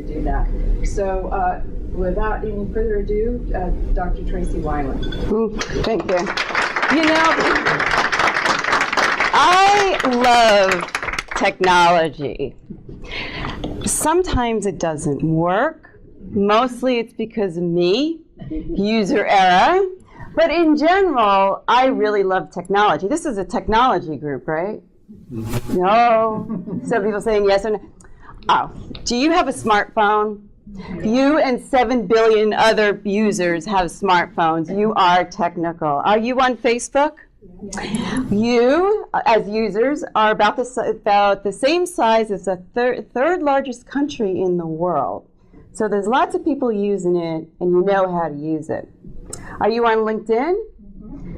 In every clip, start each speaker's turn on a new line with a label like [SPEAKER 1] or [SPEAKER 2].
[SPEAKER 1] do that. So without any further ado, Dr. Tracy Wilen.
[SPEAKER 2] Thank you. You know, I love technology. Sometimes it doesn't work. Mostly it's because of me, user error. But in general, I really love technology. This is a technology group, right? No. Some people saying yes or no. Oh, do you have a smartphone? You and 7 billion other users have smartphones. You are technical. Are you on Facebook? You, as users, are about the same size as the third largest country in the world. So there's lots of people using it, and you know how to use it. Are you on LinkedIn?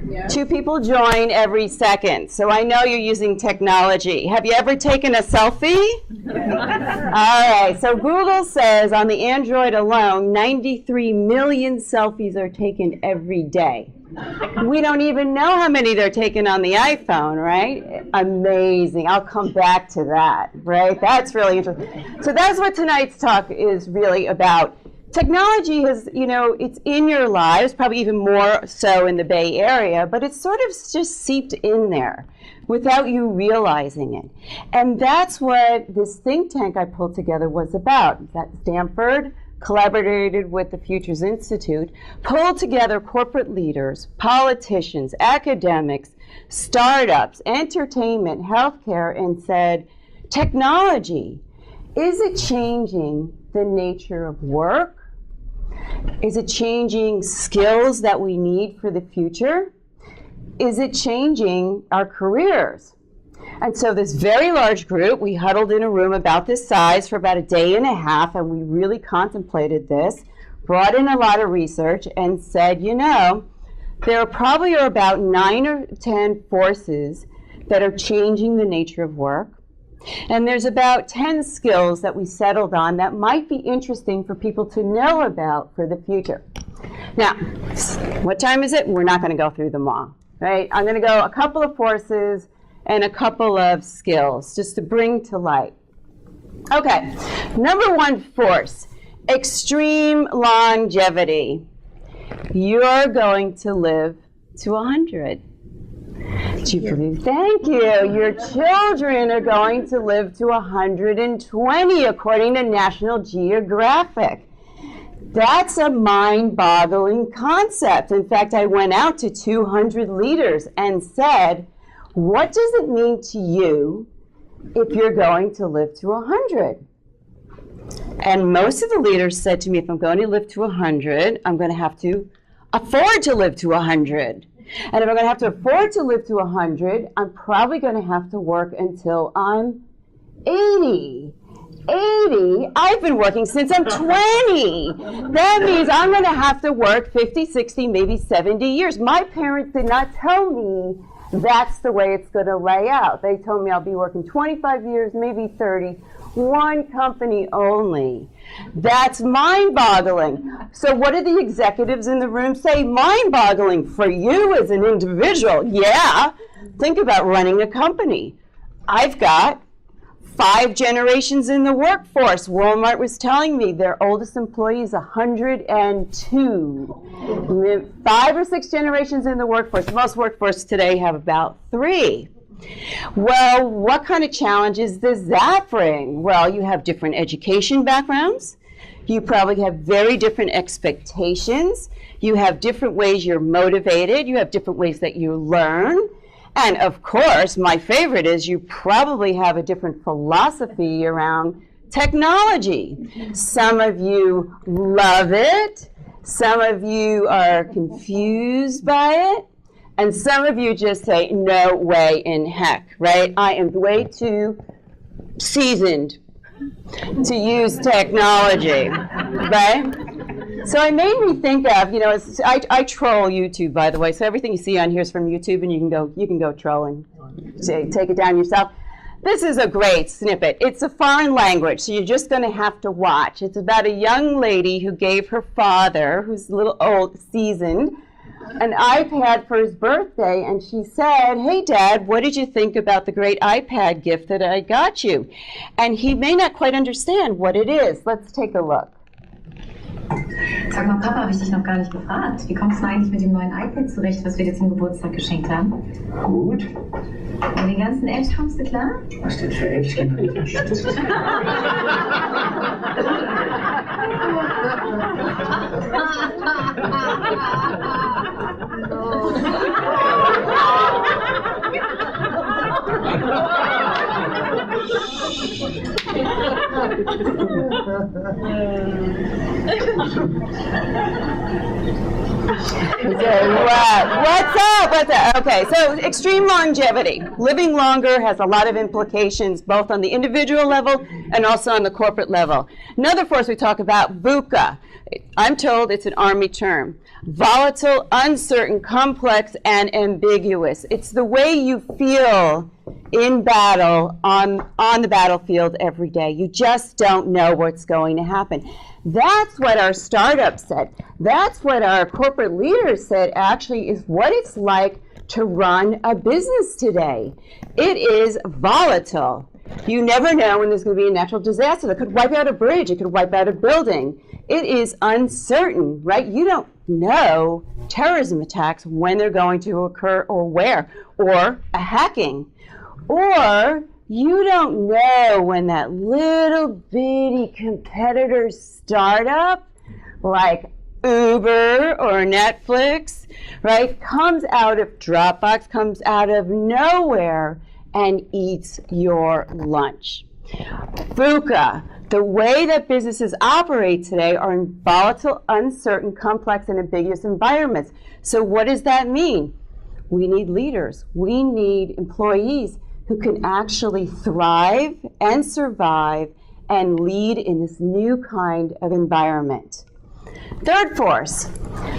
[SPEAKER 2] Yes. 2 people join every second, so I know you're using technology. Have you ever taken a selfie? All right, so Google says on the Android alone, 93 million selfies are taken every day. We don't even know how many they're taking on the iPhone, right? Amazing. I'll come back to that, right? That's really interesting. So that's what tonight's talk is really about. Technology has, you know, it's in your lives, probably even more so in the Bay Area, but it's sort of just seeped in there without you realizing it. And that's what this think tank I pulled together was about. That Stanford collaborated with the Futures Institute, pulled together corporate leaders, politicians, academics, startups, entertainment, healthcare, and said, technology, is it changing the nature of work? Is it changing skills that we need for the future? Is it changing our careers? And so this very large group, we huddled in a room about this size for about a day and a half, and we really contemplated this, brought in a lot of research, and said, you know, there probably are about 9 or 10 forces that are changing the nature of work. And there's about 10 skills that we settled on that might be interesting for people to know about for the future. Now, what time is it? We're not going to go through them all, right? I'm going to go a couple of forces and a couple of skills just to bring to light. Okay, number 1 force, extreme longevity. You're going to live to 100. Do you believe? Thank you. Your children are going to live to 120 according to National Geographic. That's a mind-boggling concept. In fact, I went out to 200 leaders and said, what does it mean to you if you're going to live to 100? And most of the leaders said to me, if I'm going to live to 100, I'm going to have to afford to live to 100. And if I'm going to have to afford to live to 100, I'm probably going to have to work until I'm 80. 80? I've been working since I'm 20. That means I'm going to have to work 50, 60, maybe 70 years. My parents did not tell me that's the way it's going to lay out. They told me I'll be working 25 years, maybe 30, one company only. That's mind-boggling. So what do the executives in the room say? Mind-boggling for you as an individual. Yeah, think about running a company. I've got 5 generations in the workforce. Walmart was telling me their oldest employee is 102. 5 or 6 generations in the workforce. Most workforce today have about 3. Well, what kind of challenges does that bring? Well, you have different education backgrounds. You probably have very different expectations. You have different ways you're motivated. You have different ways that you learn. And of course, my favorite is you probably have a different philosophy around technology. Some of you love it. Some of you are confused by it. And some of you just say, no way in heck, right? I am way too seasoned to use technology, right? So it made me think of, you know, I troll YouTube, by the way, so everything you see on here is from YouTube, and you can go trolling, take it down yourself. This is a great snippet. It's a foreign language, so you're just going to have to watch. It's about a young lady who gave her father, who's a little old, seasoned, an iPad for his birthday, and she said, "Hey, Dad, what did you think about the great iPad gift that I got you?" And he may not quite understand what it is. Let's take a look.
[SPEAKER 3] Sag mal, Papa, habe ich dich noch gar nicht gefragt. Wie kommst du eigentlich mit dem neuen iPad zurecht, was wir dir zum Geburtstag geschenkt haben?
[SPEAKER 4] Gut.
[SPEAKER 3] Und den ganzen Apps kommst du klar?
[SPEAKER 4] Was denn für Äffchen?
[SPEAKER 2] What's up? Okay, so extreme longevity. Living longer has a lot of implications, both on the individual level and also on the corporate level. Another force we talk about, VUCA. I'm told it's an Army term. Volatile, uncertain, complex, and ambiguous. It's the way you feel in battle, on the battlefield every day. You just don't know what's going to happen. That's what our startups said. That's what our corporate leaders said, actually, is what it's like to run a business today. It is volatile. You never know when there's going to be a natural disaster that could wipe out a bridge. It could wipe out a building. It is uncertain, right? You don't know terrorism attacks, when they're going to occur or where, or a hacking. Or you don't know when that little bitty competitor startup, like Uber or Netflix, right, comes out of Dropbox, comes out of nowhere and eats your lunch. VUCA, the way that businesses operate today are in volatile, uncertain, complex, and ambiguous environments. So what does that mean? We need leaders. We need employees who can actually thrive and survive and lead in this new kind of environment. Third force,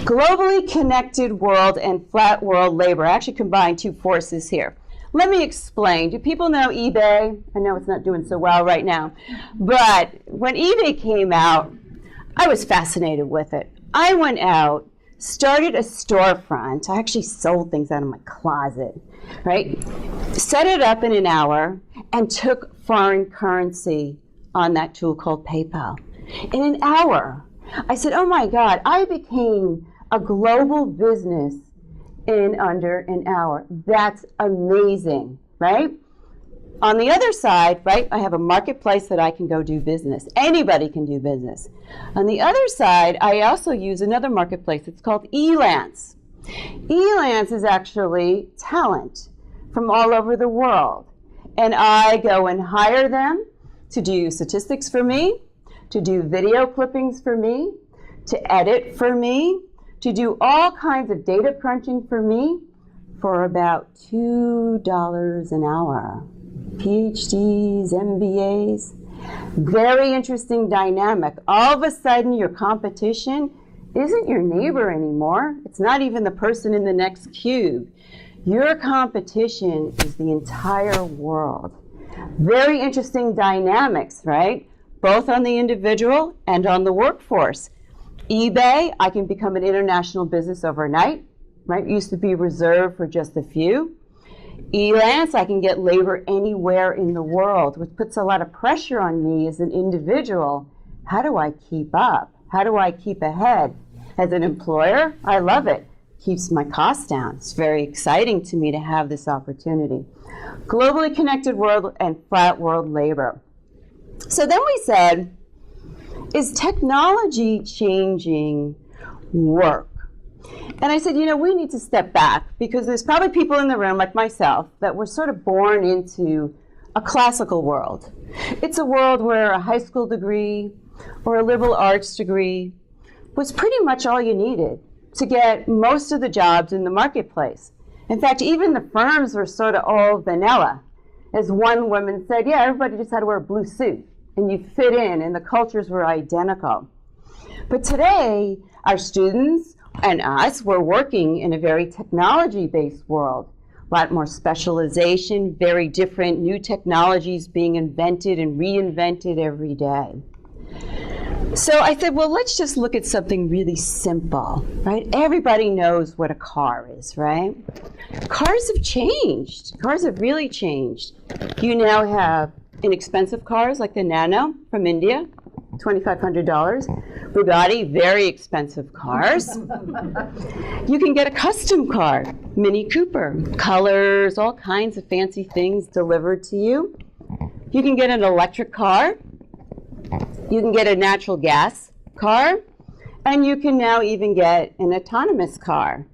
[SPEAKER 2] globally connected world and flat world labor. I actually combined two forces here. Let me explain. Do people know eBay? I know it's not doing so well right now, but when eBay came out, I was fascinated with it. I went out, started a storefront. I actually sold things out of my closet, right? Set it up in an hour and took foreign currency on that tool called PayPal. In an hour, I said, oh my God, I became a global business in under an hour. That's amazing, right? On the other side, right, I have a marketplace that I can go do business. Anybody can do business. On the other side, I also use another marketplace. It's called Elance. Elance is actually talent from all over the world. And I go and hire them to do statistics for me, to do video clippings for me, to edit for me, to do all kinds of data crunching for me for about $2 an hour. PhDs, MBAs, very interesting dynamic. All of a sudden your competition isn't your neighbor anymore. It's not even the person in the next cube. Your competition is the entire world. Very interesting dynamics, right? Both on the individual and on the workforce. eBay, I can become an international business overnight, right? It used to be reserved for just a few. Elance, I can get labor anywhere in the world, which puts a lot of pressure on me as an individual. How do I keep up? How do I keep ahead? As an employer, I love it. Keeps my costs down. It's very exciting to me to have this opportunity. Globally connected world and flat world labor. So then we said, is technology changing work? And I said, you know, we need to step back because there's probably people in the room like myself that were sort of born into a classical world. It's a world where a high school degree or a liberal arts degree was pretty much all you needed to get most of the jobs in the marketplace. In fact, even the firms were sort of all vanilla. As one woman said, yeah, everybody just had to wear a blue suit and you fit in and the cultures were identical. But today, our students and us, we're working in a very technology-based world. A lot more specialization, very different new technologies being invented and reinvented every day. So I said, well, let's just look at something really simple, right? Everybody knows what a car is, right? Cars have changed. Cars have really changed. You now have inexpensive cars like the Nano from India, $2,500. Bugatti, very expensive cars. You can get a custom car, Mini Cooper, colors, all kinds of fancy things delivered to you. You can get an electric car. You can get a natural gas car. And you can now even get an autonomous car.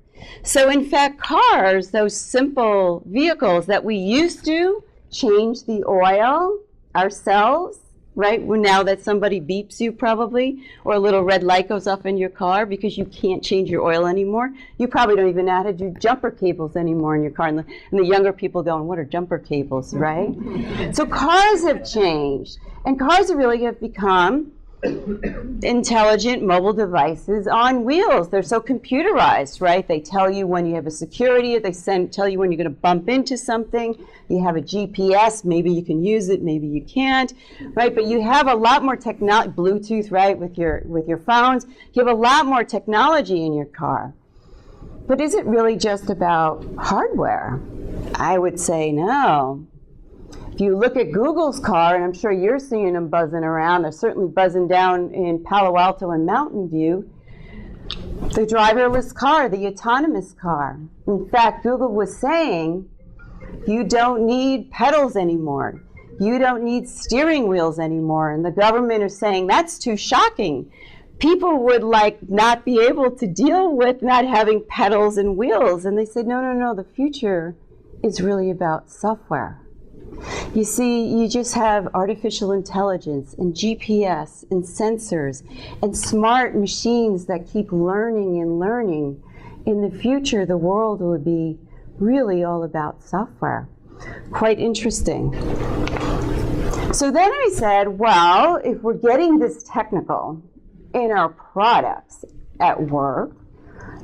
[SPEAKER 2] So in fact, cars, those simple vehicles that we used to change the oil ourselves, right? Now that somebody beeps you probably, or a little red light goes off in your car because you can't change your oil anymore. You probably don't even know how to do jumper cables anymore in your car. And the younger people going, what are jumper cables, right? So cars have changed. And cars really have become intelligent mobile devices on wheels. They're so computerized, right? They tell you when you have a security, they tell you when you're going to bump into something. You have a GPS, maybe you can use it, maybe you can't, right? But you have a lot more technology, Bluetooth, right, with your phones. You have a lot more technology in your car. But is it really just about hardware? I would say no. If you look at Google's car, and I'm sure you're seeing them buzzing around, they're certainly buzzing down in Palo Alto and Mountain View, the driverless car, the autonomous car. In fact, Google was saying, you don't need pedals anymore. You don't need steering wheels anymore. And the government is saying, that's too shocking. People would not be able to deal with not having pedals and wheels. And they said, no, the future is really about software. You see, you just have artificial intelligence and GPS and sensors and smart machines that keep learning and learning. In the future, the world will be really all about software. Quite interesting. So then I said, well, if we're getting this technical in our products at work,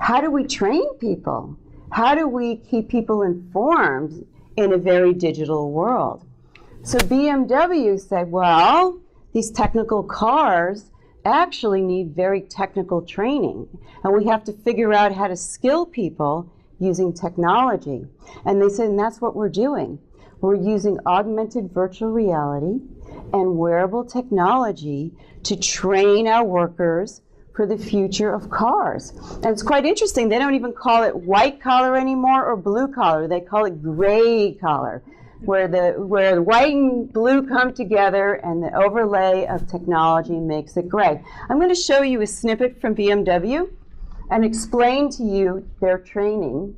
[SPEAKER 2] how do we train people? How do we keep people informed in a very digital world? So BMW said, well, these technical cars actually need very technical training, and we have to figure out how to skill people using technology. And they said, and that's what we're doing. We're using augmented virtual reality and wearable technology to train our workers for the future of cars. And it's quite interesting, they don't even call it white collar anymore or blue collar, they call it gray collar, where the white and blue come together and the overlay of technology makes it gray. I'm going to show you a snippet from BMW and explain to you their training.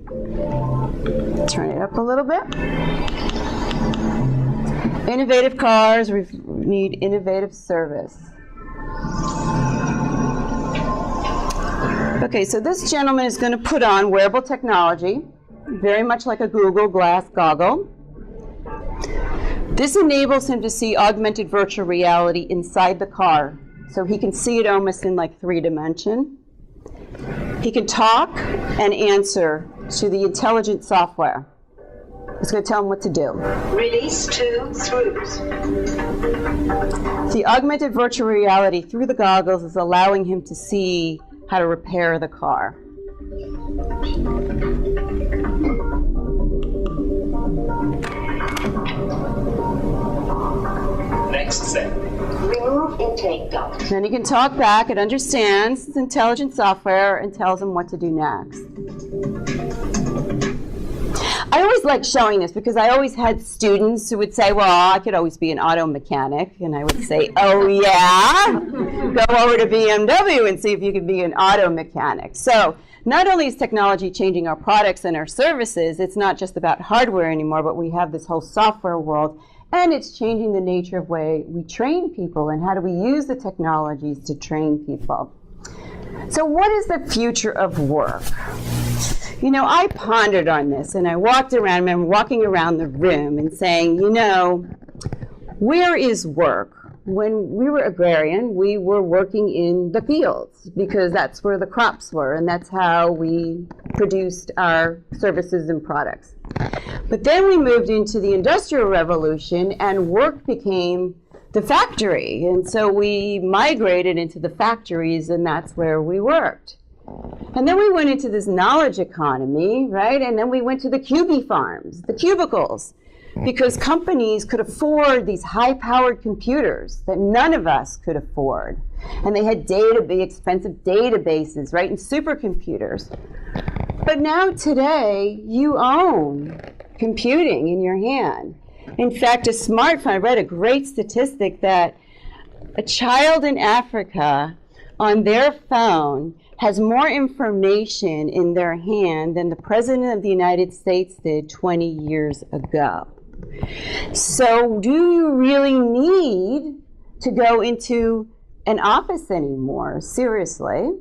[SPEAKER 2] Turn it up a little bit. Innovative cars, we need innovative service. Okay, so this gentleman is going to put on wearable technology, very much like a Google Glass goggle. This enables him to see augmented virtual reality inside the car, so he can see it almost in like 3D. He can talk and answer to the intelligent software. It's going to tell him what to do.
[SPEAKER 5] Release 2 screws.
[SPEAKER 2] The augmented virtual reality through the goggles is allowing him to see how to repair the car.
[SPEAKER 5] Next set. Remove intake duct.
[SPEAKER 2] Then he can talk back, it understands it's intelligent software and tells him what to do next. I always like showing this because I always had students who would say, well, I could always be an auto mechanic. And I would say, oh yeah, go over to BMW and see if you could be an auto mechanic. So not only is technology changing our products and our services, it's not just about hardware anymore, but we have this whole software world. And it's changing the nature of the way we train people and how do we use the technologies to train people. So what is the future of work? You know, I pondered on this and I walked around, I remember walking around the room and saying, you know, where is work? When we were agrarian, we were working in the fields because that's where the crops were and that's how we produced our services and products. But then we moved into the Industrial Revolution and work became the factory. And so we migrated into the factories, and that's where we worked. And then we went into this knowledge economy, right? And then we went to the cubi farms, the cubicles, because companies could afford these high-powered computers that none of us could afford. And they had expensive databases, right, and supercomputers. But now today, you own computing in your hand. In fact, a smartphone, I read a great statistic that a child in Africa on their phone has more information in their hand than the President of the United States did 20 years ago. So do you really need to go into an office anymore? Seriously?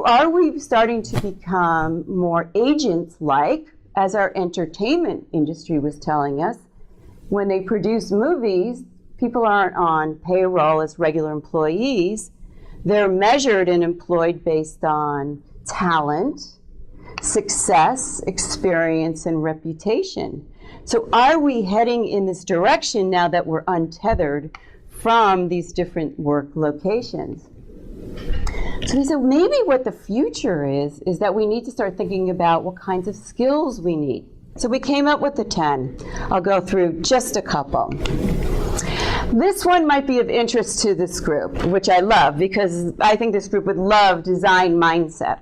[SPEAKER 2] Are we starting to become more agents-like, as our entertainment industry was telling us? When they produce movies, people aren't on payroll as regular employees. They're measured and employed based on talent, success, experience, and reputation. So are we heading in this direction now that we're untethered from these different work locations? So we said maybe what the future is that we need to start thinking about what kinds of skills we need. So we came up with the 10. I'll go through just a couple. This one might be of interest to this group, which I love because I think this group would love design mindset.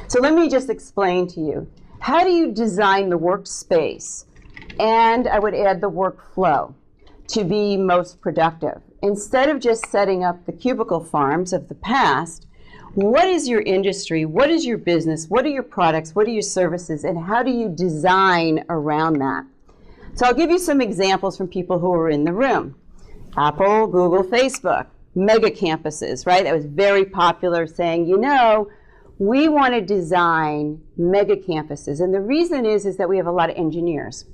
[SPEAKER 2] So let me just explain to you. How do you design the workspace? And I would add the workflow to be most productive. Instead of just setting up the cubicle farms of the past, what is your industry? What is your business? What are your products? What are your services? And how do you design around that? So I'll give you some examples from people who are in the room. Apple, Google, Facebook, mega campuses, right? That was very popular, saying, you know, we want to design mega campuses. And the reason is that we have a lot of engineers.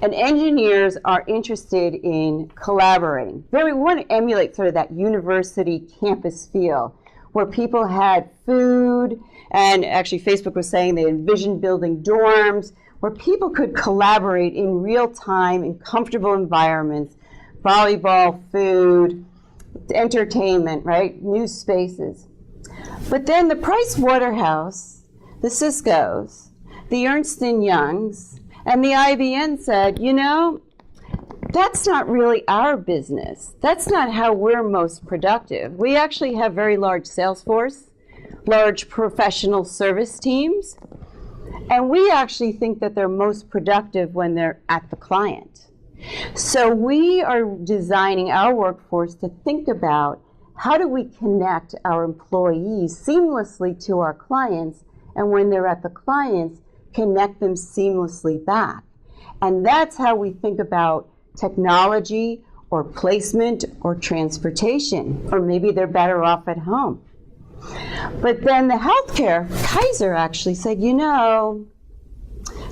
[SPEAKER 2] And engineers are interested in collaborating. We want to emulate sort of that university campus feel where people had food, and actually Facebook was saying they envisioned building dorms where people could collaborate in real time in comfortable environments, volleyball, food, entertainment, right? New spaces. But then the Price Waterhouse, the Ciscos, the Ernst & Youngs, and the IBM said, you know, that's not really our business. That's not how we're most productive. We actually have very large sales force, large professional service teams, and we actually think that they're most productive when they're at the client. So we are designing our workforce to think about how do we connect our employees seamlessly to our clients, and when they're at the clients, connect them seamlessly back. And that's how we think about technology or placement or transportation, or maybe they're better off at home. But then the healthcare, Kaiser actually said, you know,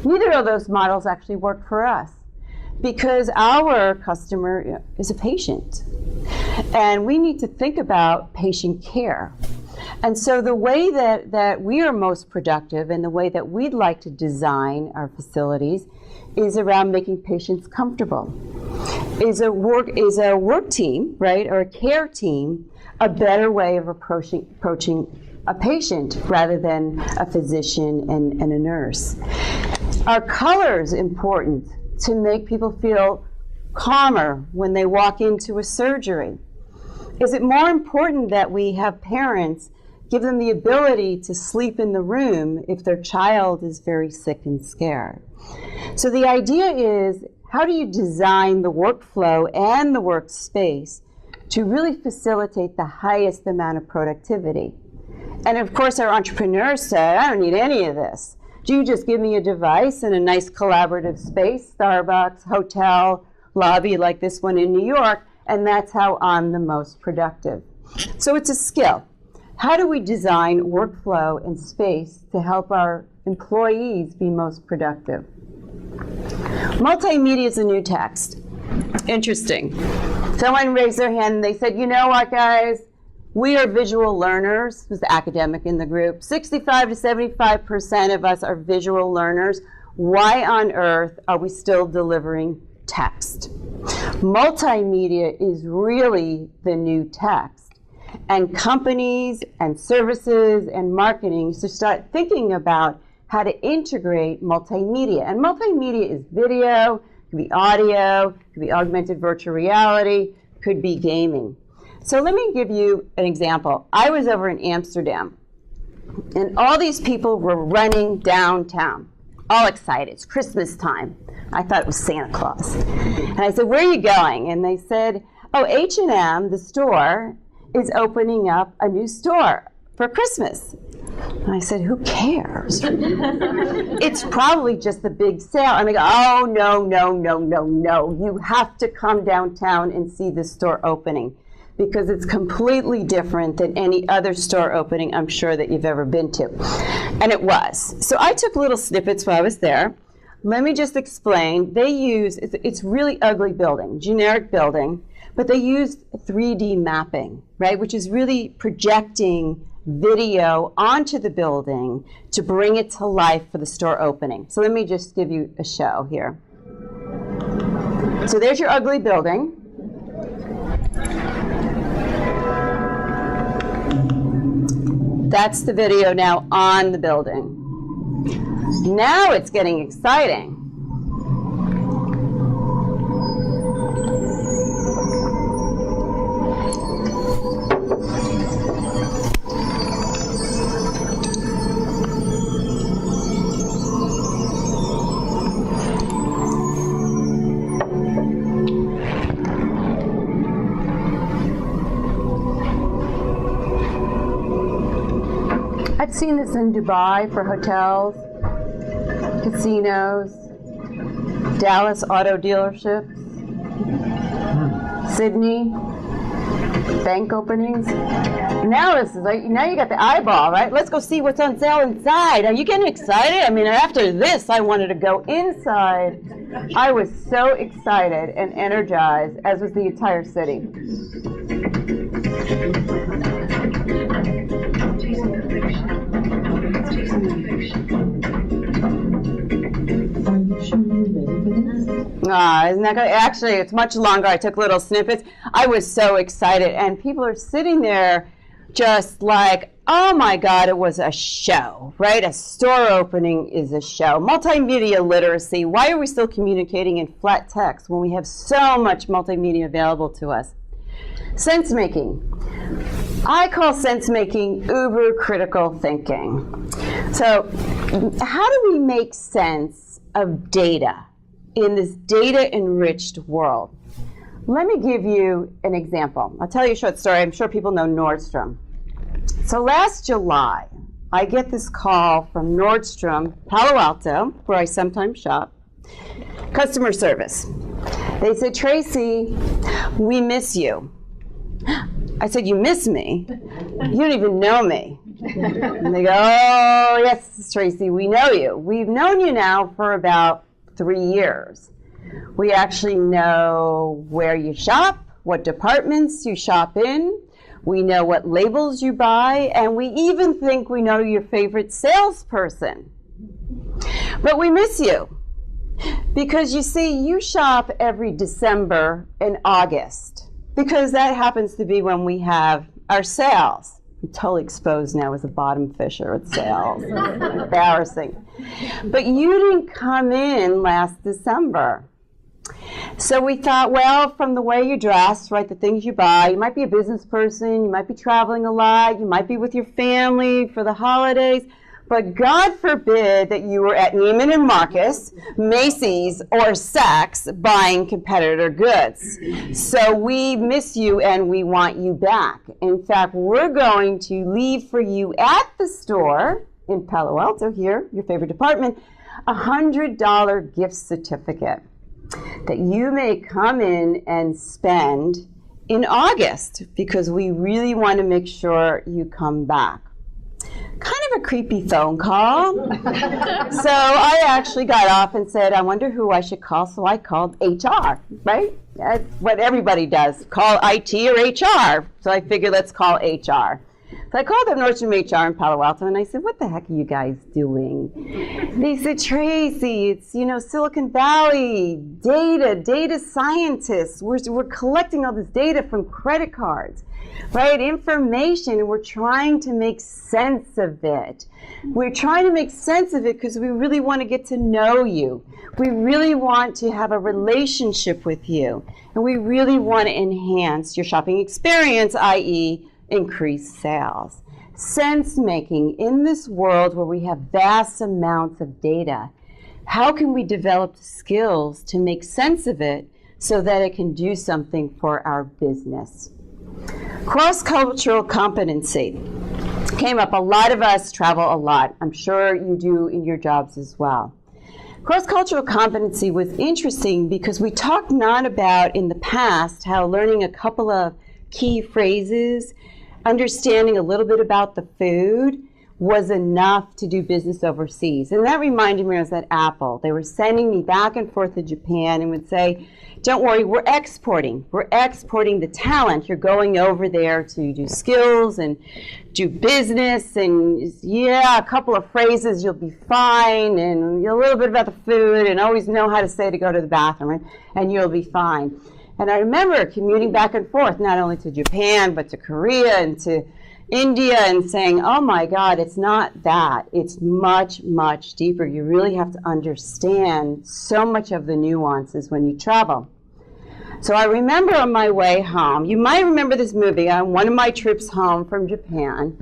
[SPEAKER 2] neither of those models actually work for us because our customer is a patient. And we need to think about patient care. And so the way that we are most productive and the way that we'd like to design our facilities is around making patients comfortable. Is a work team, right, or a care team, a better way of approaching a patient rather than a physician and a nurse? Are colors important to make people feel calmer when they walk into a surgery? Is it more important that we have parents give them the ability to sleep in the room if their child is very sick and scared? So the idea is, how do you design the workflow and the workspace to really facilitate the highest amount of productivity? And of course, our entrepreneurs said, I don't need any of this. Do you just give me a device and a nice collaborative space, Starbucks, hotel, lobby like this one in New York, and that's how I'm the most productive. So it's a skill. How do we design workflow and space to help our employees be most productive? Multimedia is a new text. Interesting. Someone raised their hand and they said, you know what, guys? We are visual learners. This was the academic in the group. 65 to 75% of us are visual learners. Why on earth are we still delivering text. Multimedia is really the new text. And companies and services and marketing should start thinking about how to integrate multimedia. And multimedia is video, it could be audio, it could be augmented virtual reality, it could be gaming. So let me give you an example. I was over in Amsterdam, and all these people were running downtown, all excited. It's Christmas time. I thought it was Santa Claus. And I said, where are you going? And they said, oh, H&M, the store, is opening up a new store for Christmas. And I said, who cares? It's probably just the big sale. And they go, oh, no, no, no, no, no. You have to come downtown and see the store opening, because it's completely different than any other store opening I'm sure that you've ever been to. And it was. So I took little snippets while I was there. Let me just explain. They use, it's really ugly building, generic building, but they used 3D mapping, right, which is really projecting video onto the building to bring it to life for the store opening. So let me just give you a show here. So there's your ugly building. That's the video now on the building. Now it's getting exciting. I've seen this in Dubai for hotels, casinos, Dallas auto dealerships, Sydney, bank openings. Now this is like, now you got the eyeball, right? Let's go see what's on sale inside. Are you getting excited? I mean, after this, I wanted to go inside. I was so excited and energized, as was the entire city. Isn't that good? Actually, it's much longer. I took little snippets. I was so excited, and people are sitting there just like, oh my God, it was a show, right? A store opening is a show. Multimedia literacy. Why are we still communicating in flat text when we have so much multimedia available to us? Sense making. I call sense making uber critical thinking. So how do we make sense of data in this data enriched world? Let me give you an example. I'll tell you a short story. I'm sure people know Nordstrom. So last July, I get this call from Nordstrom, Palo Alto, where I sometimes shop, customer service. They said, Tracy, we miss you. I said, you miss me? You don't even know me. And they go, oh, yes, Tracy, we know you. We've known you now for about 3 years. We actually know where you shop, what departments you shop in. We know what labels you buy, and we even think we know your favorite salesperson. But we miss you because, you see, you shop every December and August, because that happens to be when we have our sales. I'm totally exposed now as a bottom fisher at sales. Embarrassing. But you didn't come in last December. So we thought, well, from the way you dress, right, the things you buy, you might be a business person, you might be traveling a lot, you might be with your family for the holidays, but God forbid that you were at Neiman and Marcus, Macy's, or Saks buying competitor goods. So we miss you and we want you back. In fact, we're going to leave for you at the store in Palo Alto here, your favorite department, a $100 gift certificate that you may come in and spend in August, because we really want to make sure you come back. Kind of a creepy phone call. So I actually got off and said, I wonder who I should call. So I called HR, right? That's what everybody does, call IT or HR. So I figured, let's call HR. So I called up Nordstrom HR in Palo Alto and I said, what the heck are you guys doing? They said, Tracy, it's, Silicon Valley, data scientists. We're collecting all this data from credit cards, right? Information, and we're trying to make sense of it. We're trying to make sense of it because we really want to get to know you. We really want to have a relationship with you. And we really want to enhance your shopping experience, i.e., increase sales. Sense making in this world where we have vast amounts of data. How can we develop skills to make sense of it so that it can do something for our business? Cross-cultural competency came up. A lot of us travel a lot. I'm sure you do in your jobs as well. Cross-cultural competency was interesting because we talked not about in the past how learning a couple of key phrases, understanding a little bit about the food was enough to do business overseas. And that reminded me, I was at Apple. They were sending me back and forth to Japan and would say, don't worry, we're exporting. We're exporting the talent. You're going over there to do skills and do business, and a couple of phrases, you'll be fine, and a little bit about the food, and always know how to say to go to the bathroom, and you'll be fine. And I remember commuting back and forth, not only to Japan, but to Korea and to India, and saying, oh my God, it's not that. It's much, much deeper. You really have to understand so much of the nuances when you travel. So I remember on my way home, you might remember this movie on one of my trips home from Japan.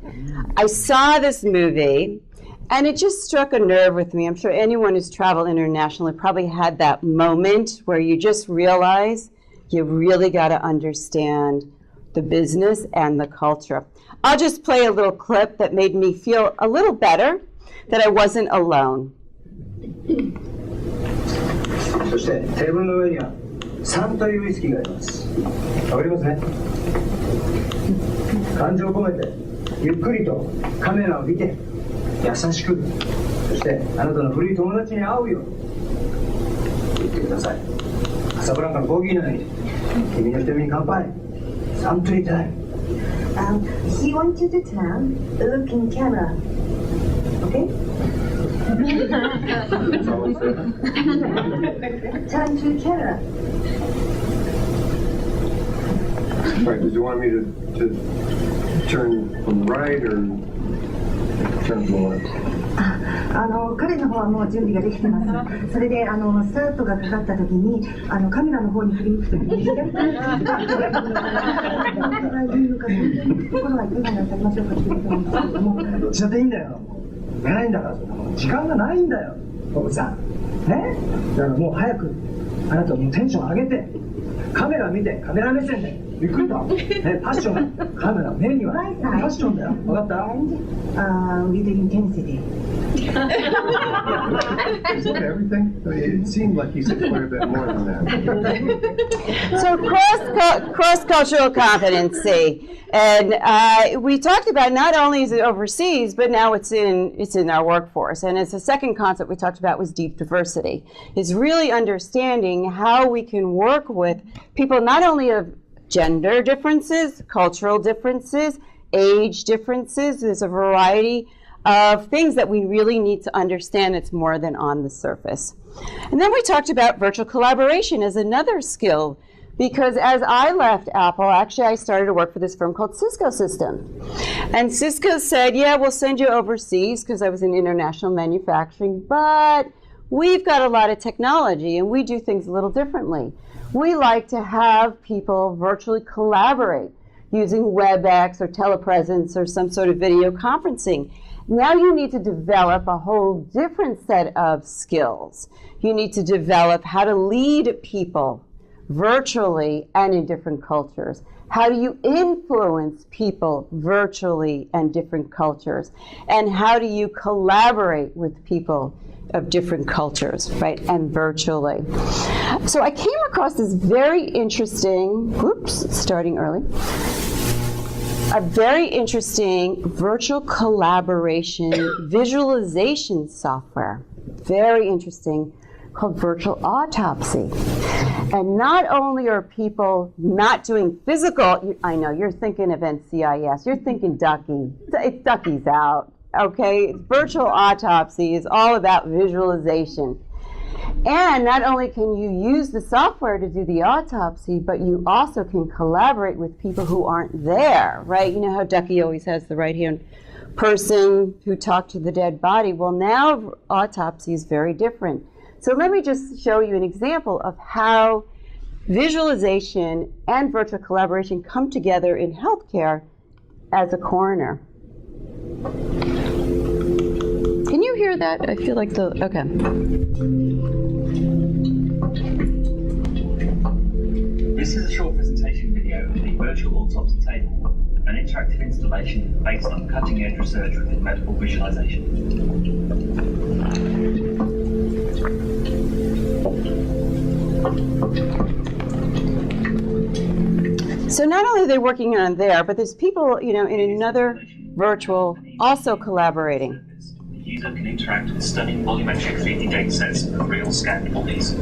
[SPEAKER 2] I saw this movie, and it just struck a nerve with me. I'm sure anyone who's traveled internationally probably had that moment where you just realize you really got to understand the business and the culture. I'll just play a little clip that made me feel a little better that I wasn't alone.
[SPEAKER 4] そしてテーブルの上にはサントリーウイスキーがあります。わかりますね。感情を込めてゆっくりとカメラを見て優しく、そしてあなたの古い友達に会うように言ってください。カサブランカのコーヒーのように君の瞳に乾杯。サントリータイム。
[SPEAKER 5] He wants you to turn, look in camera. Okay? Turn to camera.
[SPEAKER 6] Right, did you want me to turn from the right or turn from the left?
[SPEAKER 7] 彼の方はもう準備ができてます。それでスタートがかかった時にカメラの方に振り向く時に左からいいのかというところはいかがなさいましょうかということなんですけれども。
[SPEAKER 4] どっちだっていいんだよ。寝ないんだから時間がないんだよ。奥さん。ね？だからもう早くあなたもうテンション上げてカメラ見てカメラ目線でゆっくりとねパッションカメラ目にはパッションだよ。分かった？with
[SPEAKER 7] intensity.
[SPEAKER 6] Is that everything? I mean, it seemed like he said quite a bit more than that.
[SPEAKER 2] So cross-cultural competency, and we talked about not only is it overseas, but now it's in our workforce. And as the second concept we talked about was deep diversity. Is really understanding how we can work with people not only of gender differences, cultural differences, age differences. There's a variety of things that we really need to understand. It's more than on the surface. And then we talked about virtual collaboration as another skill, because as I left Apple, actually I started to work for this firm called Cisco Systems. And Cisco said, yeah, we'll send you overseas, because I was in international manufacturing, but we've got a lot of technology and we do things a little differently. We like to have people virtually collaborate using WebEx or telepresence or some sort of video conferencing. Now you need to develop a whole different set of skills. You need to develop how to lead people virtually and in different cultures. How do you influence people virtually and different cultures? And how do you collaborate with people of different cultures, right, and virtually? So I came across this very interesting, starting early, a very interesting virtual collaboration visualization software, very interesting, called Virtual Autopsy. And not only are people not doing physical, I know, you're thinking of NCIS, you're thinking Ducky. It's Ducky's out, okay? Virtual autopsy is all about visualization. And not only can you use the software to do the autopsy, but you also can collaborate with people who aren't there, right? You know how Ducky always has the right-hand person who talked to the dead body? Well, now autopsy is very different. So let me just show you an example of how visualization and virtual collaboration come together in healthcare as a coroner. Can you hear that? I feel like okay.
[SPEAKER 8] This is a short presentation video of the virtual autopsy table, an interactive installation based on cutting-edge research within medical visualization.
[SPEAKER 2] So not only are they working on there, but there's people, in another virtual also collaborating.
[SPEAKER 8] The user can interact with stunning volumetric 3D datasets of real scanned bodies.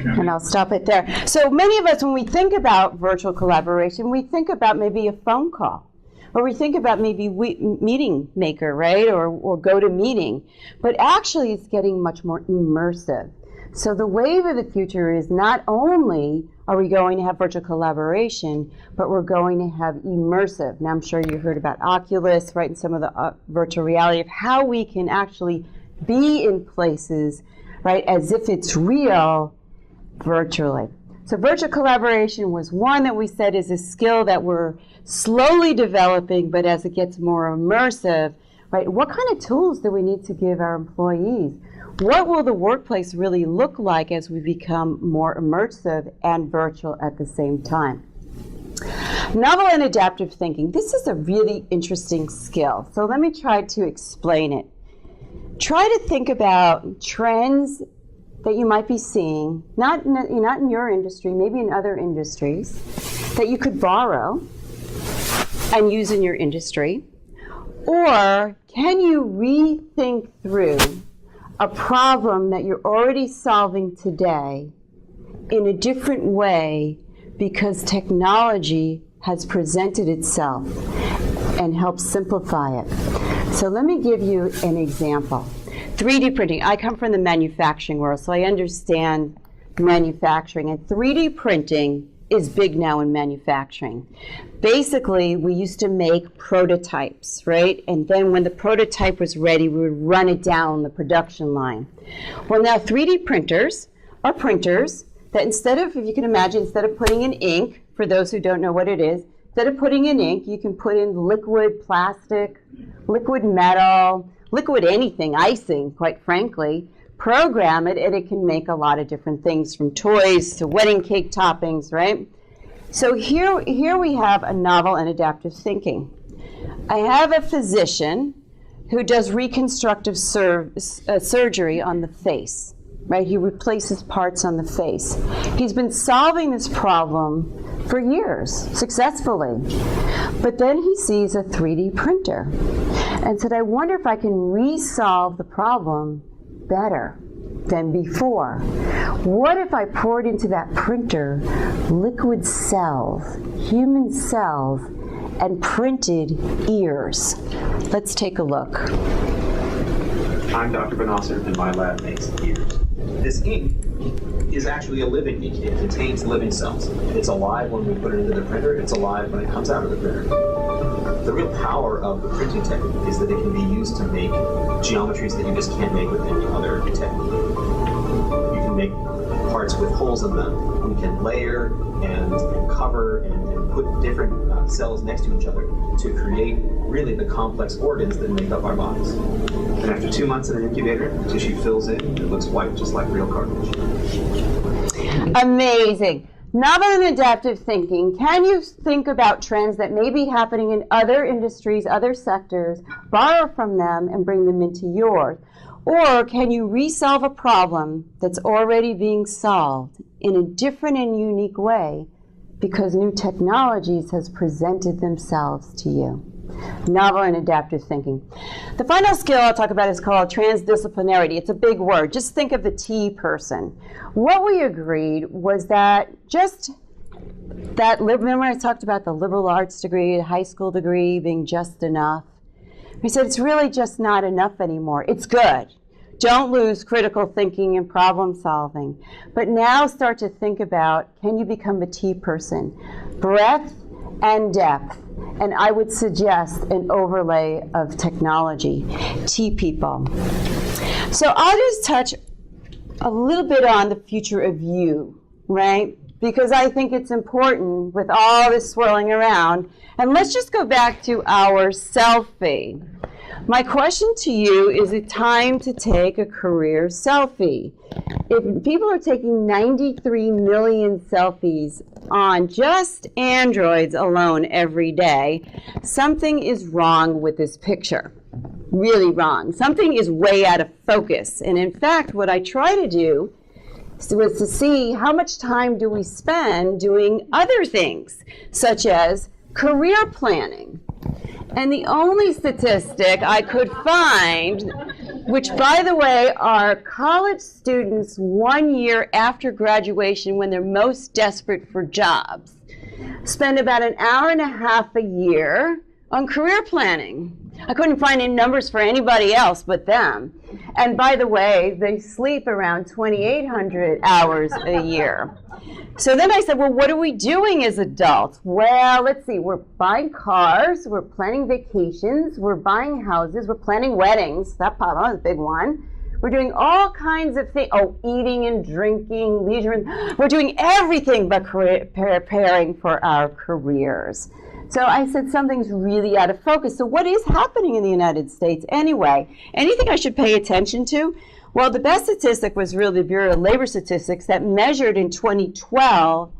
[SPEAKER 2] And I'll stop it there. So many of us, when we think about virtual collaboration, we think about maybe a phone call, or we think about maybe Meeting Maker, right, or GoToMeeting. But actually, it's getting much more immersive. So the wave of the future is not only are we going to have virtual collaboration, but we're going to have immersive. Now, I'm sure you heard about Oculus, right, and some of the virtual reality of how we can actually be in places, right, as if it's real, virtually. So virtual collaboration was one that we said is a skill that we're slowly developing, but as it gets more immersive, right, what kind of tools do we need to give our employees? What will the workplace really look like as we become more immersive and virtual at the same time? Novel and adaptive thinking. This is a really interesting skill. So let me try to explain it. Try to think about trends that you might be seeing, not in your industry, maybe in other industries, that you could borrow and use in your industry. Or can you rethink through a problem that you're already solving today in a different way because technology has presented itself and helped simplify it? So let me give you an example. 3D printing. I come from the manufacturing world, so I understand manufacturing. And 3D printing is big now in manufacturing. Basically, we used to make prototypes, right? And then when the prototype was ready, we would run it down the production line. Well, now 3D printers are printers that instead of, if you can imagine, instead of putting in ink, for those who don't know what it is, instead of putting in ink, you can put in liquid plastic, liquid metal, liquid anything, icing, quite frankly, program it, and it can make a lot of different things, from toys to wedding cake toppings, right? So here we have a novel and adaptive thinking. I have a physician who does reconstructive surgery on the face, right? He replaces parts on the face. He's been solving this problem for years, successfully. But then he sees a 3D printer and said, I wonder if I can resolve the problem better than before. What if I poured into that printer liquid cells, human cells, and printed ears? Let's take a look.
[SPEAKER 9] I'm Dr. Benasser, and my lab makes ears. This ink is actually a living ink. It contains living cells. It's alive when we put it into the printer. It's alive when it comes out of the printer. The real power of the printing technique is that it can be used to make geometries that you just can't make with any other technique. You can make parts with holes in them. You can layer and cover and put different cells next to each other to create really the complex organs that make up our bodies. And after 2 months in an incubator, the tissue fills in. It looks white, just like real cartilage.
[SPEAKER 2] Amazing. Novel and adaptive thinking. Can you think about trends that may be happening in other industries, other sectors, borrow from them and bring them into yours? Or can you resolve a problem that's already being solved in a different and unique way because new technologies has presented themselves to you. Novel and adaptive thinking. The final skill I'll talk about is called transdisciplinarity. It's a big word. Just think of the T person. What we agreed was that remember I talked about the liberal arts degree, the high school degree being just enough? We said it's really just not enough anymore. It's good. Don't lose critical thinking and problem solving. But now start to think about, can you become a T person? Breadth and depth. And I would suggest an overlay of technology. T people. So I'll just touch a little bit on the future of you, right? Because I think it's important with all this swirling around. And let's just go back to our selfie. My question to you, is it time to take a career selfie? If people are taking 93 million selfies on just Androids alone every day, something is wrong with this picture. Really wrong. Something is way out of focus. And in fact, what I try to do was to see how much time do we spend doing other things, such as career planning. And the only statistic I could find, which by the way are college students 1 year after graduation when they're most desperate for jobs, spend about an hour and a half a year on career planning. I couldn't find any numbers for anybody else but them. And by the way, they sleep around 2,800 hours a year. So then I said, well, what are we doing as adults? Well, let's see, we're buying cars, we're planning vacations, we're buying houses, we're planning weddings. That was a big one. We're doing all kinds of things. Oh, eating and drinking, leisure. We're doing everything but preparing for our careers. So I said something's really out of focus. So what is happening in the United States anyway? Anything I should pay attention to? Well, the best statistic was really the Bureau of Labor Statistics that measured in 2012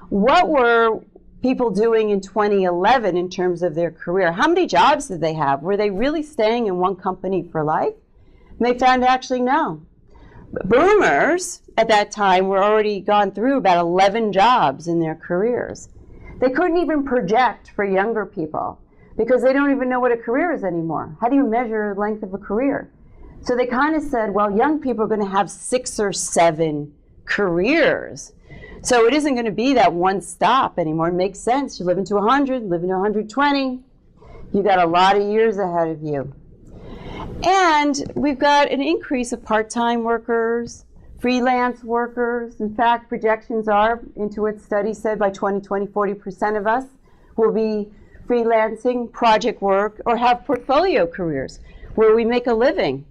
[SPEAKER 2] what were people doing in 2011 in terms of their career. How many jobs did they have? Were they really staying in one company for life? And they found actually no. Boomers at that time were already gone through about 11 jobs in their careers. They couldn't even project for younger people because they don't even know what a career is anymore. How do you measure the length of a career? So they kind of said, well, young people are going to have 6 or 7 careers. So it isn't going to be that one stop anymore. It makes sense. You live into 100, live into 120. You got a lot of years ahead of you. And we've got an increase of part-time workers, freelance workers. In fact, projections are, Intuit's study said by 2020, 40% of us will be freelancing, project work, or have portfolio careers where we make a living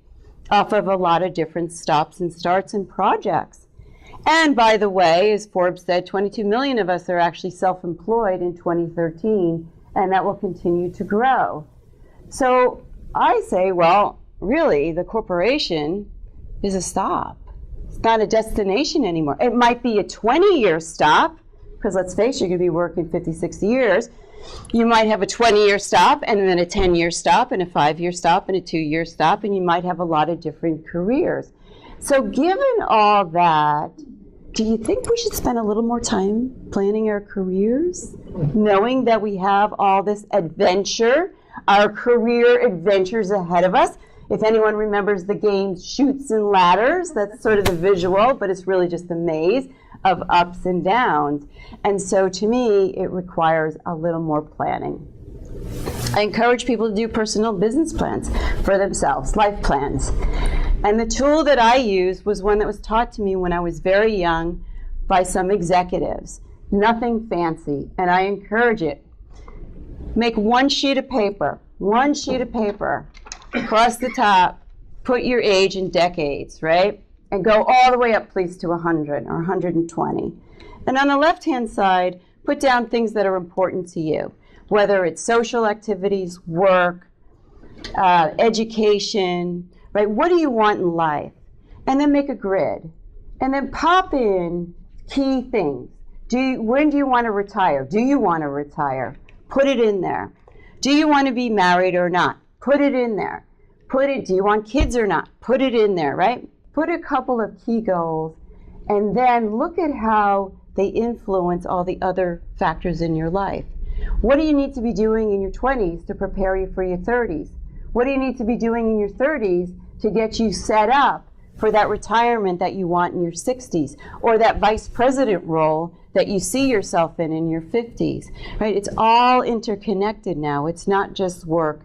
[SPEAKER 2] off of a lot of different stops and starts and projects. And by the way, as Forbes said, 22 million of us are actually self-employed in 2013, and that will continue to grow. So I say, well, really, the corporation is a stop. It's not a destination anymore. It might be a 20-year stop, because let's face it, you're going to be working 50, 60 years. You might have a 20-year stop, and then a 10-year stop, and a 5-year stop, and a 2-year stop, and you might have a lot of different careers. So given all that, do you think we should spend a little more time planning our careers, knowing that we have all this adventure, our career adventures ahead of us? If anyone remembers the game Chutes and Ladders, that's sort of the visual, but it's really just a maze of ups and downs. And so to me, it requires a little more planning. I encourage people to do personal business plans for themselves, life plans. And the tool that I used was one that was taught to me when I was very young by some executives. Nothing fancy, and I encourage it. Make one sheet of paper, across the top, put your age in decades, right? And go all the way up, please, to 100 or 120. And on the left-hand side, put down things that are important to you, whether it's social activities, work, education, right? What do you want in life? And then make a grid. And then pop in key things. When do you want to retire? Do you want to retire? Put it in there. Do you want to be married or not? Put it in there. Do you want kids or not? Put it in there, right? Put a couple of key goals, and then look at how they influence all the other factors in your life. What do you need to be doing in your 20s to prepare you for your 30s? What do you need to be doing in your 30s to get you set up for that retirement that you want in your 60s, or that vice president role that you see yourself in your 50s, right? It's all interconnected now. It's not just work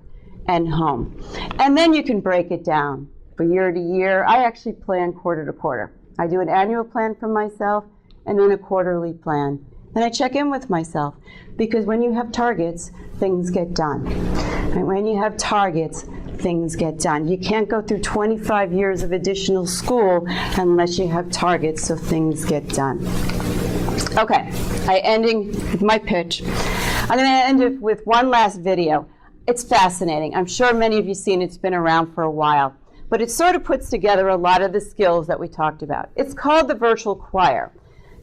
[SPEAKER 2] and home. And then you can break it down for year to year. I actually plan quarter to quarter. I do an annual plan for myself and then a quarterly plan. And I check in with myself, because when you have targets, things get done. And when you have targets, things get done. You can't go through 25 years of additional school unless you have targets, so things get done. Okay, ending with my pitch. I'm going to end it with one last video. It's fascinating. I'm sure many of you have seen it. It's been around for a while. But it sort of puts together a lot of the skills that we talked about. It's called the virtual choir.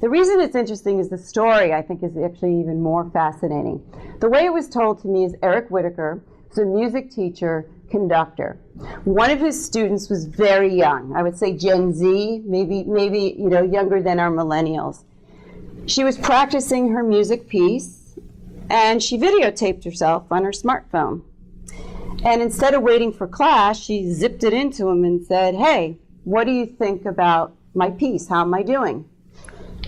[SPEAKER 2] The reason it's interesting is the story, I think, is actually even more fascinating. The way it was told to me is Eric Whitaker was a music teacher, conductor. One of his students was very young. I would say Gen Z, maybe younger than our millennials. She was practicing her music piece, and she videotaped herself on her smartphone. And instead of waiting for class, she zipped it into him and said, "Hey, what do you think about my piece? How am I doing?"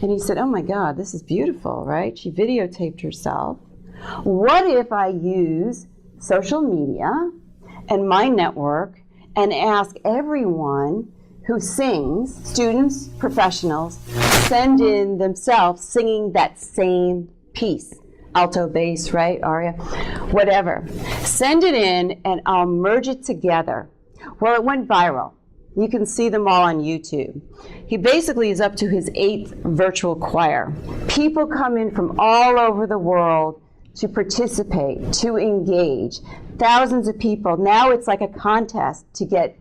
[SPEAKER 2] And he said, "Oh my God, this is beautiful," right? She videotaped herself. What if I use social media and my network and ask everyone who sings, students, professionals, send in themselves singing that same piece? Alto, bass, right, aria, whatever. Send it in and I'll merge it together. Well, it went viral. You can see them all on YouTube. He basically is up to his 8th virtual choir. People come in from all over the world to participate, to engage. Thousands of people. Now it's like a contest to get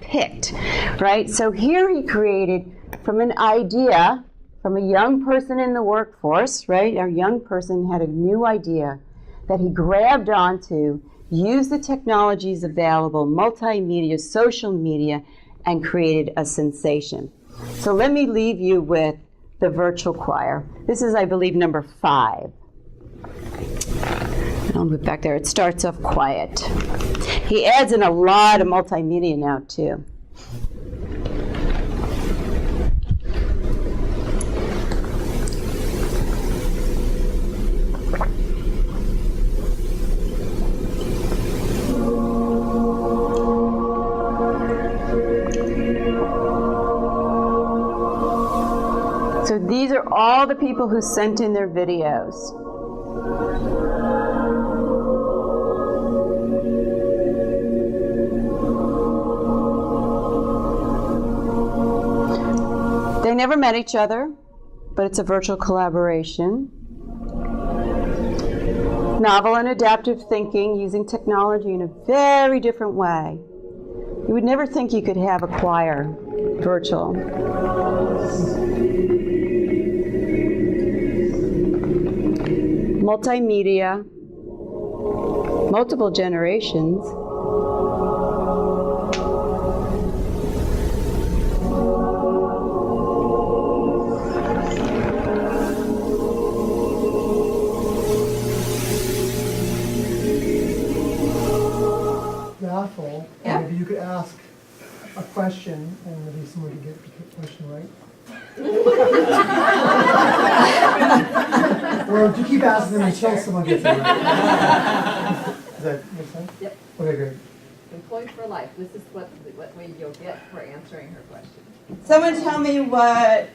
[SPEAKER 2] picked, right? So here he created from an idea, from a young person in the workforce, right? Our young person had a new idea that he grabbed onto, used the technologies available, multimedia, social media, and created a sensation. So let me leave you with the virtual choir. This is, I believe, number 5. I'll move back there. It starts off quiet. He adds in a lot of multimedia now, too. So these are all the people who sent in their videos. They never met each other, but it's a virtual collaboration. Novel and adaptive thinking, using technology in a very different way. You would never think you could have a choir virtual. Multimedia, multiple generations.
[SPEAKER 10] Raffle,
[SPEAKER 2] Yeah.
[SPEAKER 10] maybe you could ask a question and maybe someone could get the question right. Or do you keep asking them until someone gets it right? Does that make sense?
[SPEAKER 1] Yep.
[SPEAKER 10] Okay, great.
[SPEAKER 1] Employed for life. This is what way you'll get for answering her question.
[SPEAKER 2] Someone tell me what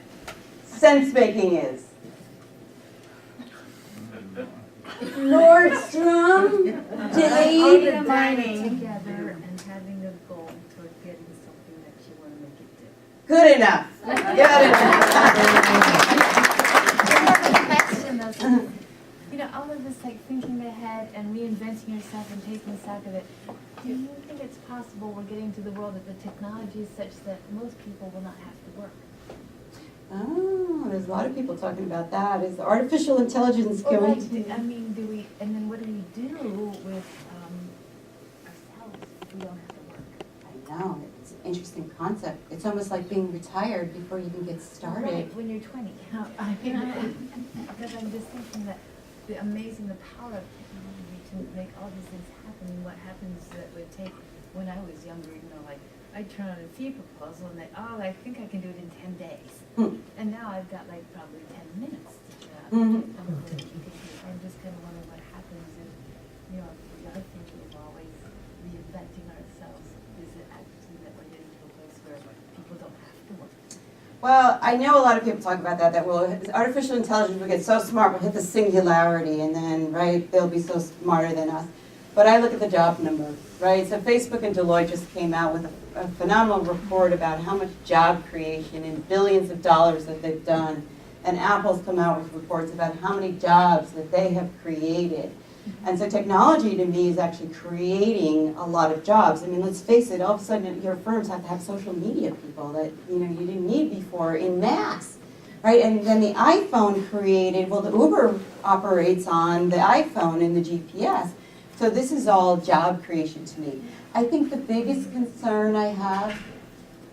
[SPEAKER 2] sense making is. Nordstrom, Dave.
[SPEAKER 11] Combining together and having a goal toward getting something that you want to make it do.
[SPEAKER 2] Good enough. Good enough.
[SPEAKER 11] You know, all of this like thinking ahead and reinventing yourself and taking stock of it. Do you think it's possible we're getting to the world that the technology is such that most people will not have to work?
[SPEAKER 2] Oh, there's a lot of people talking about that. Is artificial intelligence
[SPEAKER 11] Or
[SPEAKER 2] going
[SPEAKER 11] like,
[SPEAKER 2] to...
[SPEAKER 11] I mean, do we, and then what do we do with ourselves if we don't have to work?
[SPEAKER 2] I know, it's an interesting concept. It's almost like being retired before you even get started.
[SPEAKER 11] Right, when you're 20. Because I'm just thinking that the power of technology to make all these things happen, and what happens that would take, when I was younger, like, I'd turn on a fee proposal and I think I can do it in 10 days. And now I've got like probably 10 minutes to I'm just kind of wondering what happens if, the other thing we're always reinventing ourselves. Is it actually that we're getting to a place where people don't have to work?
[SPEAKER 2] Well, I know a lot of people talk about that artificial intelligence will get so smart, we'll hit the singularity, and then, right, they'll be so smarter than us. But I look at the job number, right? So Facebook and Deloitte just came out with a phenomenal report about how much job creation and billions of dollars that they've done. And Apple's come out with reports about how many jobs that they have created. And so technology to me is actually creating a lot of jobs. I mean, let's face it, all of a sudden your firms have to have social media people that you didn't need before in mass. Right? And then the iPhone created, well, the Uber operates on the iPhone and the GPS. So this is all job creation to me. I think the biggest concern I have,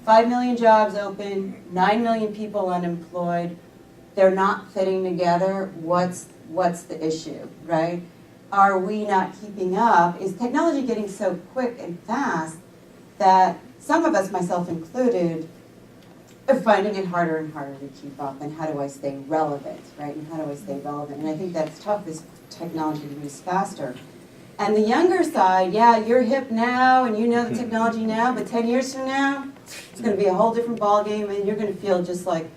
[SPEAKER 2] 5 million jobs open, 9 million people unemployed, they're not fitting together. What's the issue, right? Are we not keeping up? Is technology getting so quick and fast that some of us, myself included, are finding it harder and harder to keep up? And how do I stay relevant, right? And how do I stay relevant? And I think that's tough as technology moves faster. And the younger side, yeah, you're hip now and you know the technology now, but 10 years from now, it's going to be a whole different ballgame and you're going to feel just like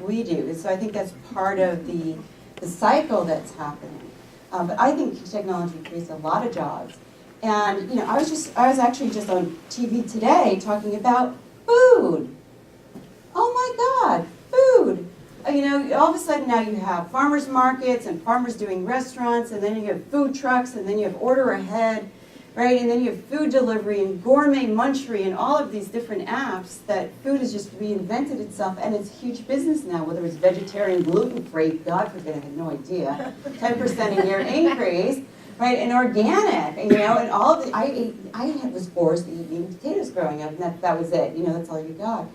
[SPEAKER 2] we do. And so I think that's part of the cycle that's happening. But I think technology creates a lot of jobs. And I was actually just on TV today talking about food. Oh my God, food. All of a sudden now you have farmers markets and farmers doing restaurants, and then you have food trucks, and then you have order ahead, right? And then you have food delivery and gourmet munchery and all of these different apps that food has just reinvented itself, and it's huge business now, whether it's vegetarian, gluten-free, God forbid, I had no idea, 10% a year increase, right? And organic, and all of the, I was forced to eat meat and potatoes growing up, and that was it, that's all you got.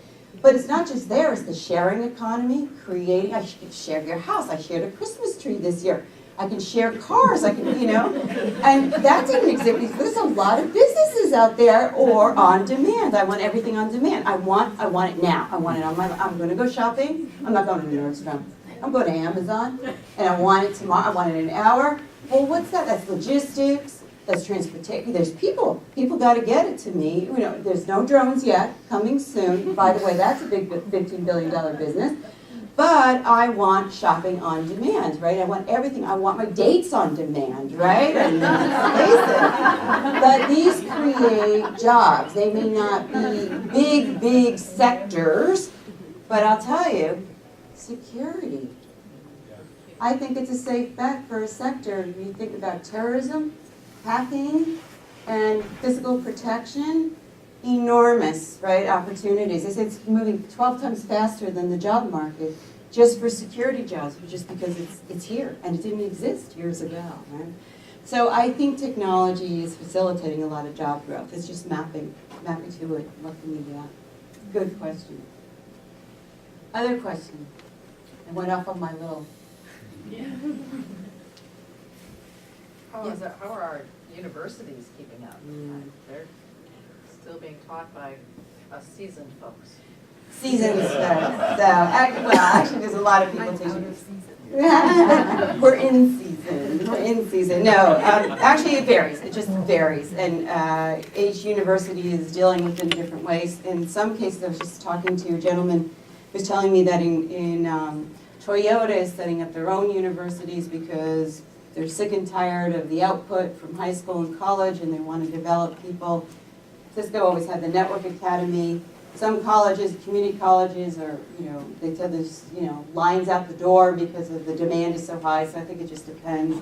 [SPEAKER 2] But it's not just there, it's the sharing economy, creating, I can share your house, I shared a Christmas tree this year, I can share cars, I can, and that didn't exist because there's a lot of businesses out there, or on demand. I want everything on demand. I want it now. I want it on I'm going to go shopping, I'm not going to Nordstrom. I'm going to Amazon, and I want it tomorrow, I want it in an hour. Well, what's that? That's logistics. That's transportation. There's people. People got to get it to me. There's no drones yet. Coming soon. By the way, that's a big $15 billion business. But I want shopping on demand, right? I want everything. I want my dates on demand, right? And but these create jobs. They may not be big sectors, but I'll tell you, security. I think it's a safe bet for a sector. When you think about terrorism, hacking, and physical protection, enormous, right, opportunities. It's moving 12 times faster than the job market just for security jobs, just because it's here, and it didn't exist years ago, right? So I think technology is facilitating a lot of job growth. It's just mapping to it. What can we do? Good question. Other question? I went off on my little...
[SPEAKER 12] Yeah. How are our universities keeping up? They're still being taught by us seasoned folks.
[SPEAKER 2] Seasoned folks. Actually, there's a lot of people teaching. We're in season. We're in season. No, actually, it varies. It just varies, and each university is dealing with it in different ways. In some cases, I was just talking to a gentleman who was telling me that in Toyota is setting up their own universities because they're sick and tired of the output from high school and college, and they want to develop people. Cisco always had the Network Academy. Some colleges, community colleges, are, they said there's, lines out the door because of the demand is so high. So I think it just depends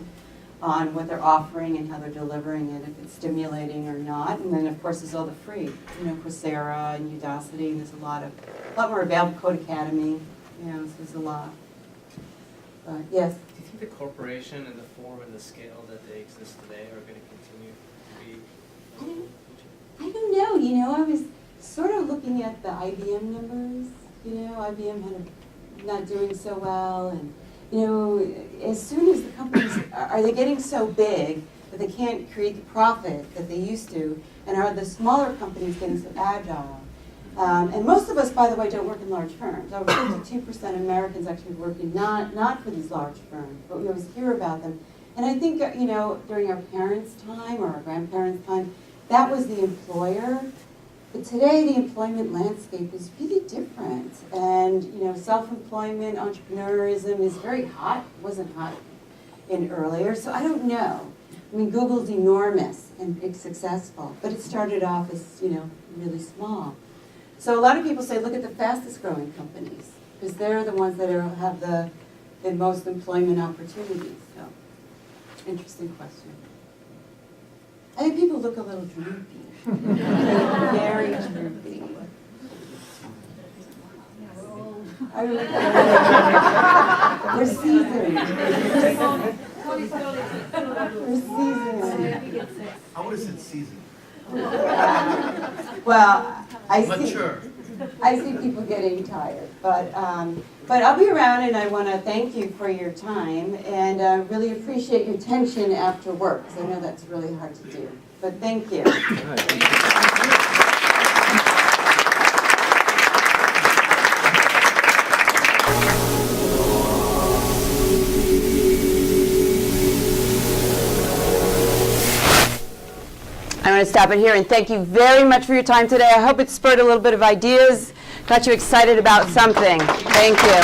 [SPEAKER 2] on what they're offering and how they're delivering it, if it's stimulating or not. And then, of course, there's all the free, Coursera and Udacity. And there's a lot more available. Code Academy, so there's a lot. But yes.
[SPEAKER 13] Do you think the corporation and the form and the scale that they exist today are going to continue to be?
[SPEAKER 2] I don't know. I was sort of looking looking at the IBM numbers. IBM not doing so well, and as soon as the companies are they getting so big that they can't create the profit that they used to, and are the smaller companies getting so agile? And most of us, by the way, don't work in large firms. Over 52% of Americans actually work in not for these large firms, but we always hear about them. And I think, during our parents' time or our grandparents' time, that was the employer. But today, the employment landscape is really different. And, self-employment, entrepreneurism is very hot. It wasn't hot earlier, so I don't know. I mean, Google's enormous and it's successful, but it started off as, really small. So a lot of people say, look at the fastest growing companies, because they're the ones that have the most employment opportunities. So, interesting question. I think people look a little droopy. Very droopy. They're seasoned. They're seasoned.
[SPEAKER 10] I would have said seasoned.
[SPEAKER 2] Well, I see people getting tired, but I'll be around, and I want to thank you for your time, and really appreciate your attention after work, because I know that's really hard to do. But thank you. I'm going to stop it here and thank you very much for your time today. I hope it spurred a little bit of ideas, got you excited about something. Thank you.